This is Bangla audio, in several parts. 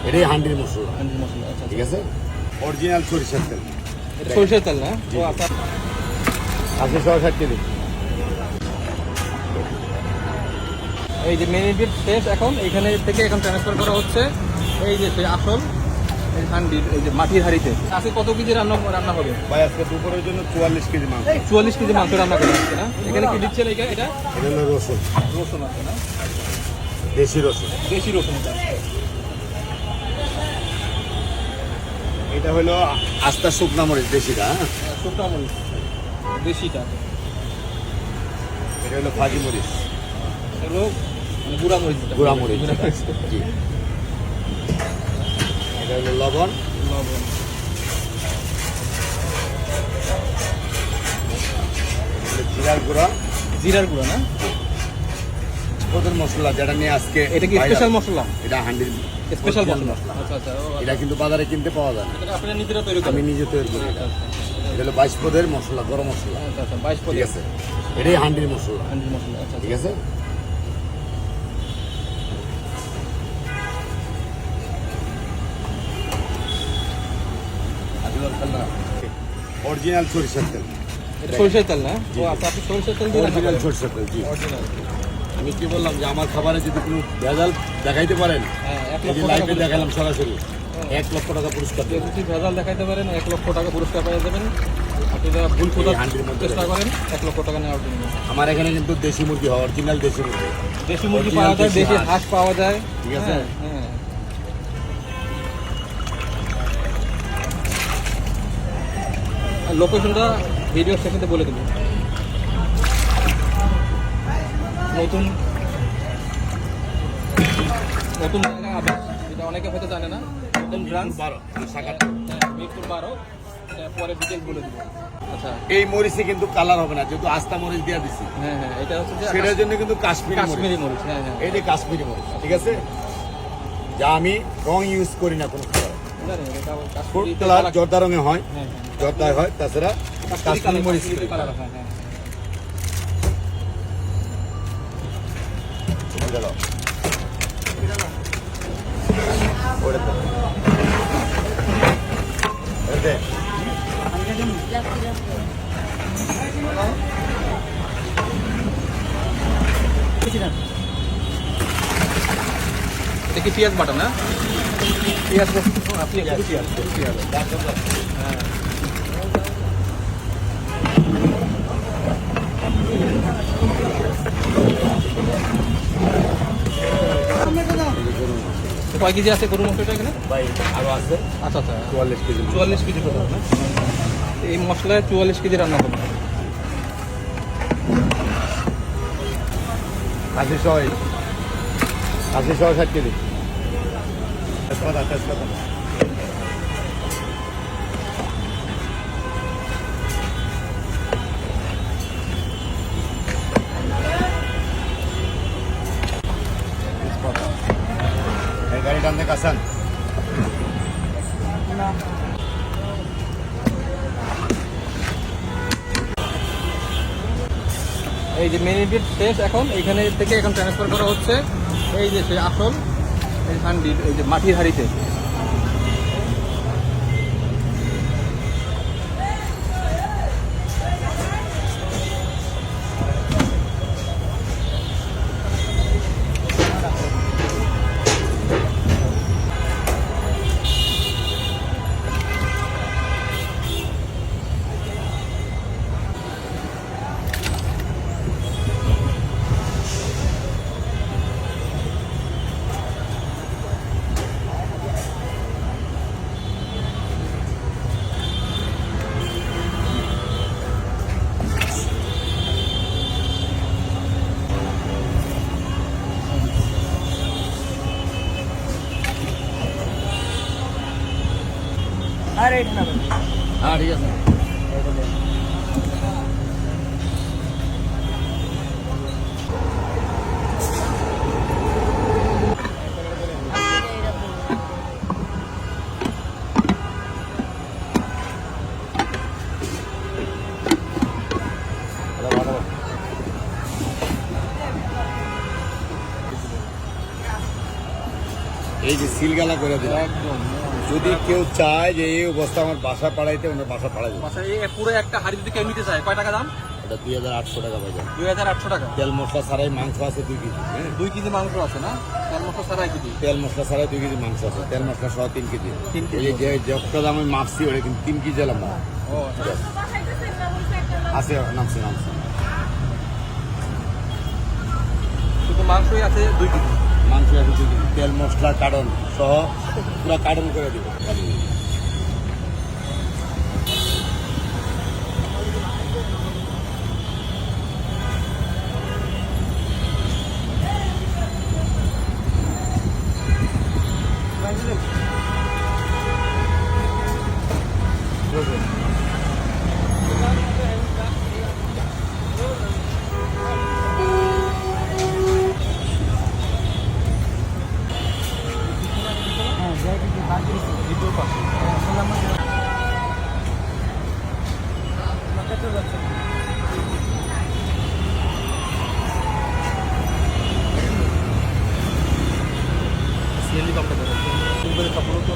এটাই হান্ডির মশলা। হান্ডির মশলা, আচ্ছা ঠিক আছে, অরিজিনাল সরিষার তেল। এটা সরিষার তেল না? ও আচ্ছা। আছে 60 কেজি। এই যে মেরিনেট শেষ, এখন এইখানে থেকে এখন ট্রান্সফার করা হচ্ছে এই যে সেই আসল এই হান্ডির, এই যে মাটির হাঁড়িতে। আজকে কত কেজি রান্না হবে ভাই আজকে দুপুরের জন্য 44 কেজি মাংস। 44 কেজি মাংস রান্না করা হচ্ছে না? এখানে কি দিচ্ছেন? এটা এটা হলো রসুন, রসুন আছে না? দেশি রসুন। দেশি রসুন। এটা হলো আস্তা শুকনা মরিচ দেশিটা। হ্যাঁ, শুকনো মরিচ দেশিটা। এটা হলো ভাজি মরিচ, এগুলো মানে গুঁড়া মরিচ। গুঁড়া মরিচ। গুঁড়া মরিচ। জি। এটা হলো লবণ, লবণ। জিরার গুঁড়া। জিরার গুঁড়া না? ওদের মশলা যেটা নিয়ে আজকে এটা কি স্পেশাল মশলা? এটা হান্ডির স্পেশাল original মশলা। আচ্ছা আচ্ছা। এটা কিন্তু বাজারে কিনতে পাওয়া যায় না, এটা আপনারা নিজেরা তৈরি করেন? আমি নিজে তৈরি করি এটা। এটা হলো 22 পদের মশলা, গরম মশলা। আচ্ছা আচ্ছা, 22 ঠিক আছে, এটাই হান্ডির মশলা। হান্ডির মশলা। আচ্ছা ঠিক আছে, অরিজিনাল সরিষার তেল। এটা সরিষার তেল না? ও আচ্ছা, আপনি সরিষার তেল দিয়ে রান্না অরিজিনাল করেন? সরিষার তেল। জি, অরিজিনাল। আমি কি বললাম যে আমার খাবারে যদি কোনো ভেজাল দেখাইতে পারেন, হ্যাঁ, 1 এই যে লক্ষ টাকা লাইভে দেখালাম সরাসরি, 1 লক্ষ টাকা পুরস্কার দেব। যদি ভেজাল দেখাইতে পারেন 1 লক্ষ টাকা পুরস্কার পেয়ে যাবেন। আপনি যারা ভুল খোঁজার এই হান্ডির মধ্যে চেষ্টা করেন 1 লক্ষ টাকা নেওয়ার জন্য। আমার এখানে কিন্তু দেশি মুরগি হয়, অরিজিনাল দেশি মুরগি। দেশি মুরগি Original পাওয়া যায়, দেশি দেশি হাঁস। হাঁস পাওয়া যায়। ঠিক আছে। হ্যাঁ, হ্যাঁ। আর লোকেশনটা ভিডিও শেষে বলে দেবো। নতুন নতুন জায়গা আবাস, এটা অনেকে হয়তো জানে না। নতুন ব্রাঞ্চ 12 শাখা। মিরপুর 12, পরে ডিটেলস বলে দেবো। আচ্ছা, এই মরিচে কিন্তু কালার হবে না, যেহেতু আস্তা মরিচ দিয়ে দিছি, হ্যাঁ হ্যাঁ, এটা হচ্ছে যে সেটার জন্য কিন্তু কাশ্মীরি মরিচ। কাশ্মীরি মরিচ। হ্যাঁ হ্যাঁ, এই যে কাশ্মীরি মরিচ। ঠিক আছে, যা আমি রং ইউজ করি না কোনো খাবার। জানি এটা ফুড কাশ্মীরি কালার জর্দা রঙে হয়, হ্যাঁ হ্যাঁ, জর্দায় হয়, তাছাড়া কাশ্মীরি মরিচ কাশ্মীরি কালার। হ্যাঁ হ্যাঁ, গেল। ওটা তো। ওটা দে। এটা কি পেঁয়াজ বাটা না? পেঁয়াজ আপনি একটু পেঁয়াজ। হ্যাঁ, তো কয় কেজি আছে গরুর মাংসটা এখানে? ভাই আরো আছে আচ্ছা আচ্ছা, 44 কেজি। 44 কেজি করে না? এই মশলায় 44 কেজি রান্না করবে। খাসি সহ 60 কেজি। তেজপাতা, তেজপাতা। তেজপাতা। এই গাড়ি টানতে কাসান। এই যে মেরিনেট শেষ, এখন এইখানে থেকে এখন ট্রান্সফার করা হচ্ছে এই যে সেই আসল এই হান্ডির, এই যে মাটির হাঁড়িতে। হ্যাঁ ঠিক আছে। এই যে সিলগালা করে দিলাম। একদম যদি কেউ চায় যে এই অবস্থা আমার বাসা পাড়াইতে, ওনার বাসা পাড়াই দেবে। আচ্ছা, এই পুরো একটা হাড়ি যদি কেউ নিতে চায় কয় টাকা দাম? এটা 2800 টাকা বাজার। 2800 টাকা। তেল মশলা ছাড়াই মাংস আছে 2 কেজি। হ্যাঁ, 2 কেজি মাংস আছে না? তেল মশলা ছাড়াই কেজি? তেল মশলা ছাড়াই 2 কেজি মাংস আছে, তেল মশলা সহ 3 কেজি। 3 কেজি। এই যে যতটা দাম আমি মাপছি ওটা কিন্তু 3 কেজি এলাম না। ও আচ্ছা। আছে, নামছে। শুধু মাংসই আছে 2 কেজি। মাংস আছে 2 কেজি, তেল মশলা কার্টন সহ পুরো কার্টন করে দিব। সিএনজি পাম্পটা দেখেন, সুন্দর কাপড় তো।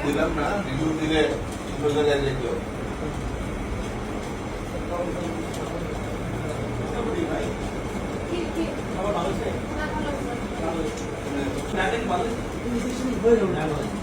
দিলাম না, রিভিউ দিলে অন্য জায়গায় দেখলো। ভালো